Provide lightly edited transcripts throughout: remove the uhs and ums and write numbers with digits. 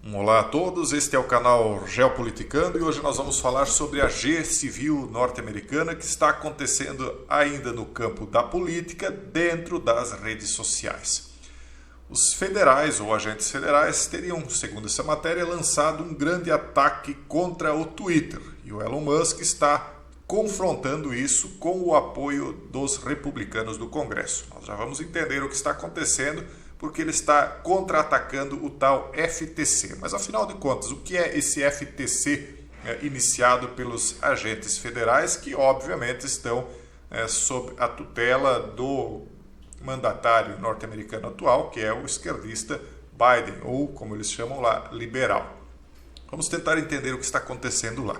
Olá a todos, este é o canal Geopoliticando e hoje nós vamos falar sobre a G-Civil norte-americana que está acontecendo ainda no campo da política dentro das redes sociais. Os federais ou agentes federais teriam, segundo essa matéria, lançado um grande ataque contra o Twitter e o Elon Musk está confrontando isso com o apoio dos republicanos do Congresso. Nós já vamos entender o que está acontecendo porque ele está contra-atacando o tal FTC. Mas, afinal de contas, o que é esse FTC iniciado pelos agentes federais que, obviamente, estão sob a tutela do mandatário norte-americano atual, que é o esquerdista Biden, ou, como eles chamam lá, liberal. Vamos tentar entender o que está acontecendo lá.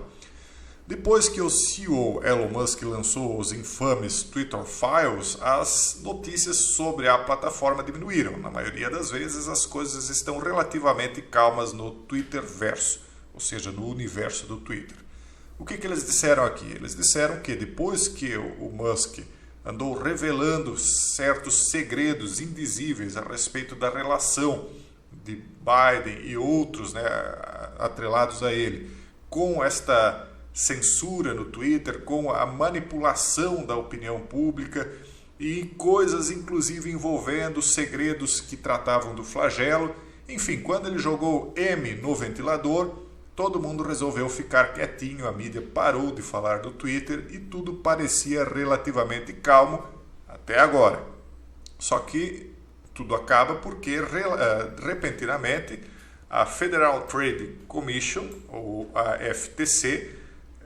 Depois que o CEO Elon Musk lançou os infames Twitter Files, as notícias sobre a plataforma diminuíram. Na maioria das vezes, as coisas estão relativamente calmas no Twitterverso, ou seja, no universo do Twitter. O que eles disseram aqui? Eles disseram que depois que o Musk andou revelando certos segredos indizíveis a respeito da relação de Biden e outros, atrelados a ele, com esta censura no Twitter, com a manipulação da opinião pública e coisas inclusive envolvendo segredos que tratavam do flagelo. Enfim, quando ele jogou M no ventilador, todo mundo resolveu ficar quietinho, a mídia parou de falar do Twitter e tudo parecia relativamente calmo até agora. Só que tudo acaba porque repentinamente a Federal Trade Commission, ou a FTC,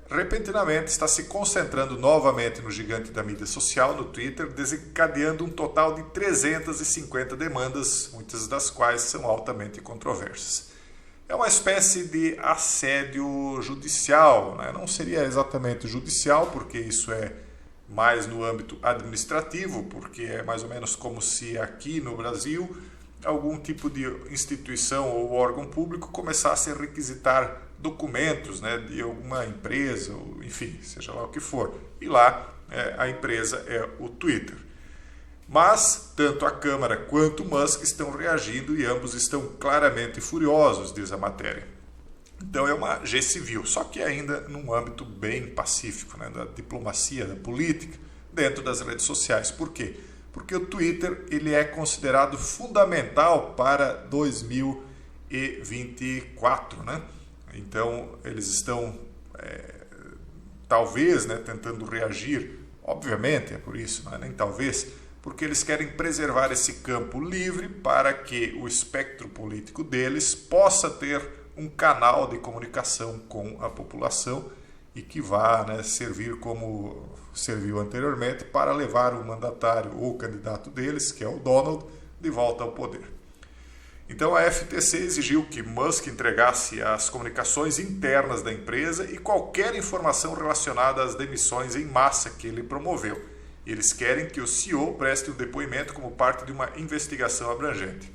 repentinamente está se concentrando novamente no gigante da mídia social, no Twitter, desencadeando um total de 350 demandas, muitas das quais são altamente controversas. É uma espécie de assédio judicial, né? Não seria exatamente judicial, porque isso é mais no âmbito administrativo, porque é mais ou menos como se aqui no Brasil algum tipo de instituição ou órgão público começasse a requisitar documentos, de alguma empresa, ou, enfim, seja lá o que for. E lá a empresa é o Twitter. Mas tanto a Câmara quanto o Musk estão reagindo e ambos estão claramente furiosos, diz a matéria. Então é uma G-Civil, só que ainda num âmbito bem pacífico, da diplomacia, da política, dentro das redes sociais. Por quê? Porque o Twitter ele é considerado fundamental para 2024, Então, eles estão, talvez, tentando reagir, obviamente é por isso, não é nem talvez, porque eles querem preservar esse campo livre para que o espectro político deles possa ter um canal de comunicação com a população e que vá servir como serviu anteriormente para levar o mandatário ou o candidato deles, que é o Donald, de volta ao poder. Então a FTC exigiu que Musk entregasse as comunicações internas da empresa e qualquer informação relacionada às demissões em massa que ele promoveu. Eles querem que o CEO preste um depoimento como parte de uma investigação abrangente.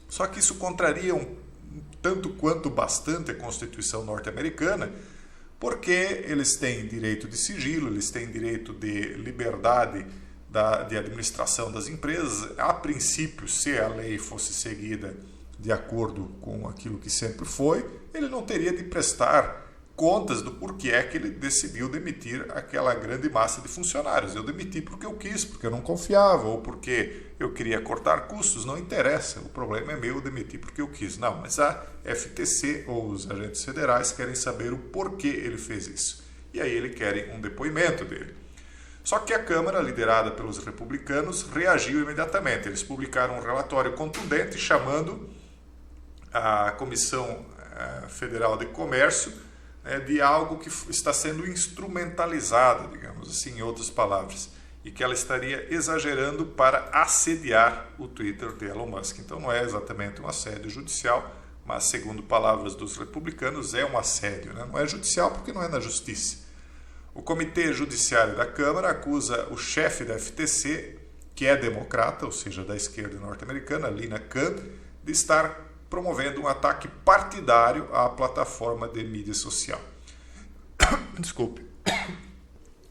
Só que isso contraria tanto quanto bastante a Constituição norte-americana, porque eles têm direito de sigilo, eles têm direito de liberdade de administração das empresas. A princípio, se a lei fosse seguida de acordo com aquilo que sempre foi, ele não teria de prestar contas do porquê é que ele decidiu demitir aquela grande massa de funcionários. Eu demiti porque eu quis, porque eu não confiava, ou porque eu queria cortar custos, não interessa, o problema é meu, eu demiti porque eu quis. Não, mas a FTC ou os agentes federais querem saber o porquê ele fez isso. E aí eles querem um depoimento dele. Só que a Câmara, liderada pelos republicanos, reagiu imediatamente. Eles publicaram um relatório contundente chamando a Comissão Federal de Comércio de algo que está sendo instrumentalizado, digamos assim, em outras palavras, e que ela estaria exagerando para assediar o Twitter de Elon Musk. Então não é exatamente um assédio judicial, mas, segundo palavras dos republicanos, é um assédio. Não é judicial porque não é na justiça. O Comitê Judiciário da Câmara acusa o chefe da FTC, que é democrata, ou seja, da esquerda norte-americana, Lina Khan, de estar promovendo um ataque partidário à plataforma de mídia social. Desculpe.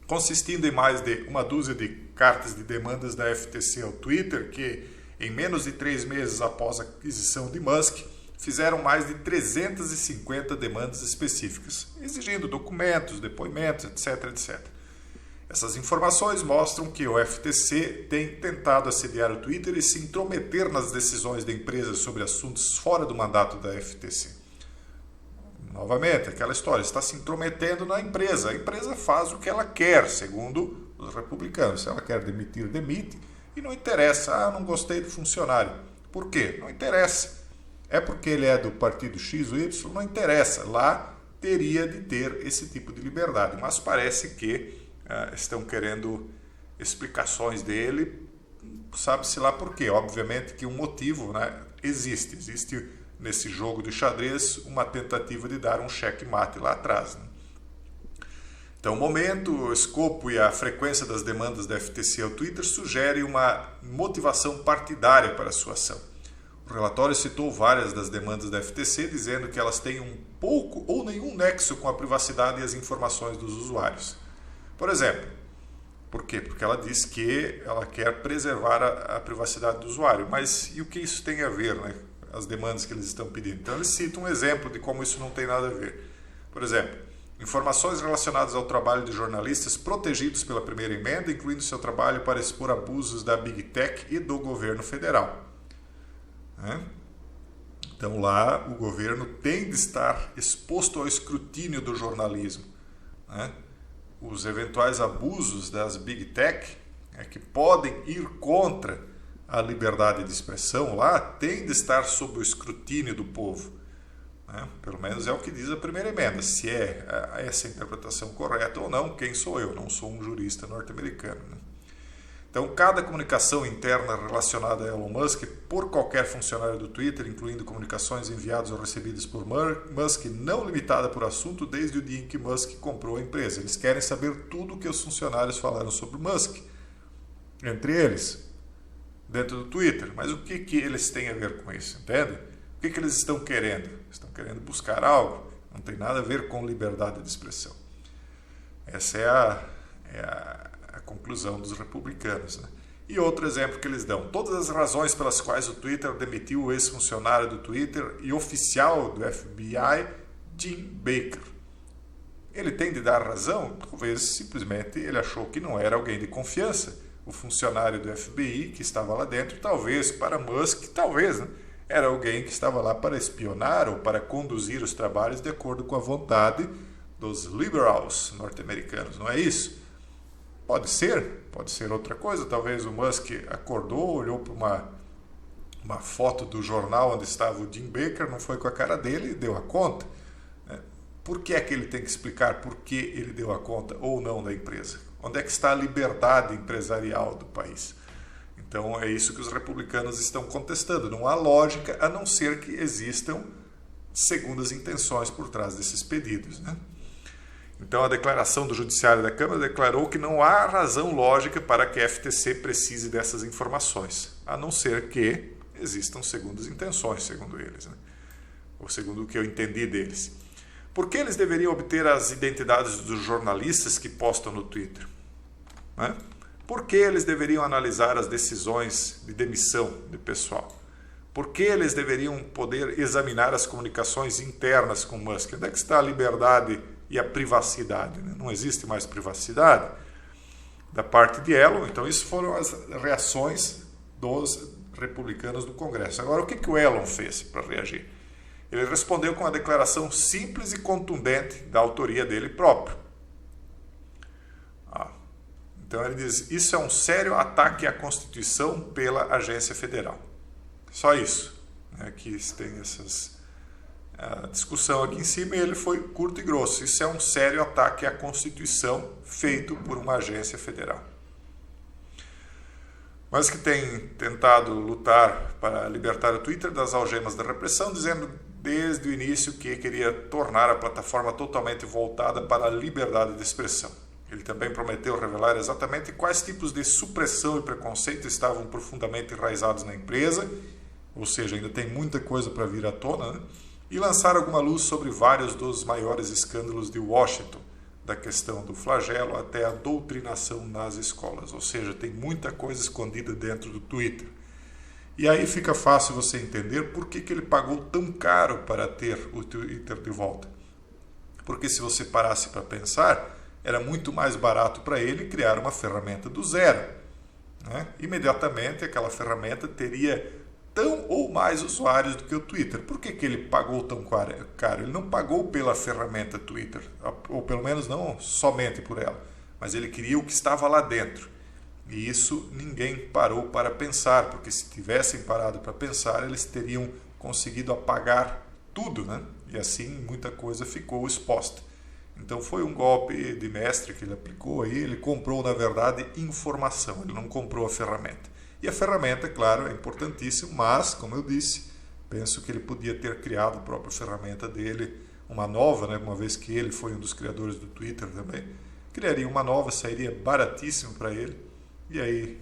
Consistindo em mais de uma dúzia de cartas de demandas da FTC ao Twitter, que, em menos de 3 meses após a aquisição de Musk, fizeram mais de 350 demandas específicas, exigindo documentos, depoimentos, etc, etc. Essas informações mostram que o FTC tem tentado assediar o Twitter e se intrometer nas decisões da empresa sobre assuntos fora do mandato da FTC. Novamente, aquela história, está se intrometendo na empresa. A empresa faz o que ela quer, segundo os republicanos. Se ela quer demitir, demite. E não interessa, não gostei do funcionário. Por quê? Não interessa. É porque ele é do partido X ou Y? Não interessa. Lá teria de ter esse tipo de liberdade. Mas parece que estão querendo explicações dele, sabe-se lá por quê. Obviamente que um motivo, né, existe nesse jogo de xadrez uma tentativa de dar um checkmate lá atrás, né? Então, o momento, o escopo e a frequência das demandas da FTC ao Twitter sugere uma motivação partidária para a sua ação. O relatório citou várias das demandas da FTC, dizendo que elas têm um pouco ou nenhum nexo com a privacidade e as informações dos usuários. Por exemplo, por quê? Porque ela diz que ela quer preservar a privacidade do usuário. Mas e o que isso tem a ver, né? As demandas que eles estão pedindo? Então, eles citam um exemplo de como isso não tem nada a ver. Por exemplo, informações relacionadas ao trabalho de jornalistas protegidos pela primeira emenda, incluindo seu trabalho para expor abusos da Big Tech e do governo federal. Então, lá o governo tem de estar exposto ao escrutínio do jornalismo. Os eventuais abusos das Big Tech, que podem ir contra a liberdade de expressão lá, têm de estar sob o escrutínio do povo. Pelo menos é o que diz a primeira emenda. Se é essa a interpretação correta ou não, quem sou eu? Não sou um jurista norte-americano. Então, cada comunicação interna relacionada a Elon Musk por qualquer funcionário do Twitter, incluindo comunicações enviadas ou recebidas por Musk, não limitada por assunto desde o dia em que Musk comprou a empresa. Eles querem saber tudo o que os funcionários falaram sobre Musk, entre eles, dentro do Twitter. Mas o que eles têm a ver com isso, entende? O que eles estão querendo? Estão querendo buscar algo, não tem nada a ver com liberdade de expressão. Essa é a conclusão dos republicanos, né? E outro exemplo que eles dão: todas as razões pelas quais o Twitter demitiu o ex-funcionário do Twitter e oficial do FBI, Jim Baker. Ele tem de dar razão? Talvez simplesmente ele achou que não era alguém de confiança. O funcionário do FBI que estava lá dentro, talvez para Musk, talvez, né, era alguém que estava lá para espionar ou para conduzir os trabalhos de acordo com a vontade dos liberals norte-americanos, não é isso? Pode ser outra coisa. Talvez o Musk acordou, olhou para uma foto do jornal onde estava o Jim Baker, não foi com a cara dele e deu a conta. Por que é que ele tem que explicar por que ele deu a conta ou não da empresa? Onde é que está a liberdade empresarial do país? Então é isso que os republicanos estão contestando. Não há lógica a não ser que existam segundas intenções por trás desses pedidos, né? Então, a declaração do Judiciário da Câmara declarou que não há razão lógica para que a FTC precise dessas informações, a não ser que existam segundas intenções, segundo eles, né? Ou segundo o que eu entendi deles. Por que eles deveriam obter as identidades dos jornalistas que postam no Twitter? Por que eles deveriam analisar as decisões de demissão de pessoal? Por que eles deveriam poder examinar as comunicações internas com Musk? Onde é que está a liberdade e a privacidade? Não existe mais privacidade da parte de Elon. Então, isso foram as reações dos republicanos do Congresso. Agora, o que o Elon fez para reagir? Ele respondeu com uma declaração simples e contundente da autoria dele próprio. Então, ele diz: isso é um sério ataque à Constituição pela agência federal. Só isso. Aqui tem a discussão aqui em cima, e ele foi curto e grosso. Isso é um sério ataque à Constituição feito por uma agência federal. Mas que tem tentado lutar para libertar o Twitter das algemas da repressão, dizendo desde o início que queria tornar a plataforma totalmente voltada para a liberdade de expressão. Ele também prometeu revelar exatamente quais tipos de supressão e preconceito estavam profundamente enraizados na empresa, ou seja, ainda tem muita coisa para vir à tona, né? E lançar alguma luz sobre vários dos maiores escândalos de Washington, da questão do flagelo até a doutrinação nas escolas. Ou seja, tem muita coisa escondida dentro do Twitter. E aí fica fácil você entender por que ele pagou tão caro para ter o Twitter de volta. Porque se você parasse para pensar, era muito mais barato para ele criar uma ferramenta do zero, né? Imediatamente aquela ferramenta teria tão ou mais usuários do que o Twitter. Por que ele pagou tão caro? Ele não pagou pela ferramenta Twitter, ou pelo menos não somente por ela, mas ele queria o que estava lá dentro. E isso ninguém parou para pensar, porque se tivessem parado para pensar, eles teriam conseguido apagar tudo, né? E assim muita coisa ficou exposta. Então foi um golpe de mestre que ele aplicou aí, ele comprou na verdade informação, ele não comprou a ferramenta. E a ferramenta, claro, é importantíssima, mas, como eu disse, penso que ele podia ter criado a própria ferramenta dele, uma nova, né? Uma vez que ele foi um dos criadores do Twitter também, criaria uma nova, sairia baratíssimo para ele, e aí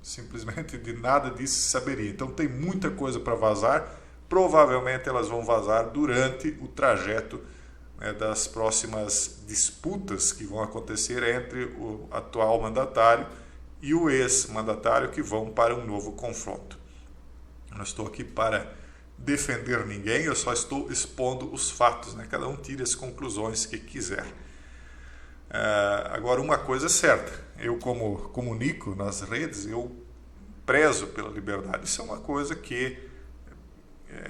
simplesmente de nada disso se saberia. Então tem muita coisa para vazar, provavelmente elas vão vazar durante o trajeto das próximas disputas que vão acontecer entre o atual mandatário e o ex-mandatário, que vão para um novo confronto. Eu não estou aqui para defender ninguém, eu só estou expondo os fatos, né? Cada um tira as conclusões que quiser. Agora, uma coisa é certa, eu como comunico nas redes, eu prezo pela liberdade. Isso é uma coisa que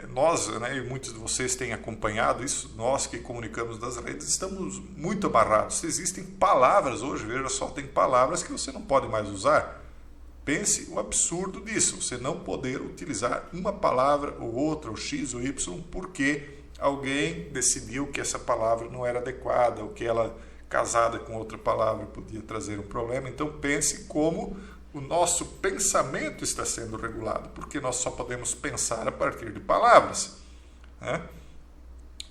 nós, né, e muitos de vocês têm acompanhado isso, nós que comunicamos nas redes estamos muito amarrados. Existem palavras hoje, veja só, tem palavras que você não pode mais usar. Pense o absurdo disso, você não poder utilizar uma palavra ou outra, ou X ou Y, porque alguém decidiu que essa palavra não era adequada, ou que ela casada com outra palavra podia trazer um problema. Então pense como o nosso pensamento está sendo regulado, porque nós só podemos pensar a partir de palavras, né?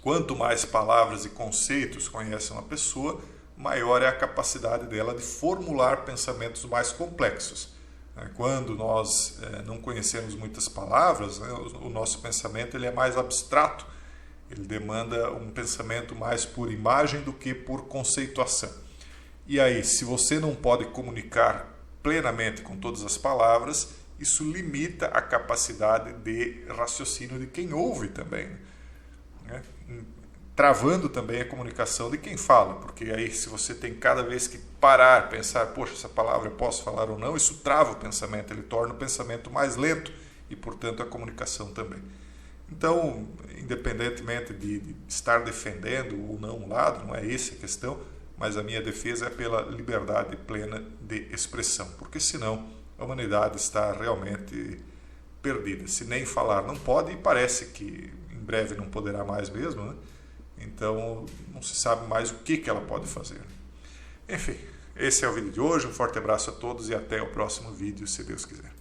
Quanto mais palavras e conceitos conhece uma pessoa, maior é a capacidade dela de formular pensamentos mais complexos. Quando nós não conhecemos muitas palavras, né, o nosso pensamento ele é mais abstrato, ele demanda um pensamento mais por imagem do que por conceituação. E aí, se você não pode comunicar plenamente com todas as palavras, isso limita a capacidade de raciocínio de quem ouve também, né? Travando também a comunicação de quem fala, porque aí se você tem cada vez que parar, pensar, poxa, essa palavra eu posso falar ou não, isso trava o pensamento, ele torna o pensamento mais lento e, portanto, a comunicação também. Então, independentemente de estar defendendo ou não um lado, não é essa a questão, mas a minha defesa é pela liberdade plena de expressão, porque senão a humanidade está realmente perdida. Se nem falar não pode, e parece que em breve não poderá mais mesmo, né? Então não se sabe mais o que ela pode fazer. Enfim, esse é o vídeo de hoje, um forte abraço a todos e até o próximo vídeo, se Deus quiser.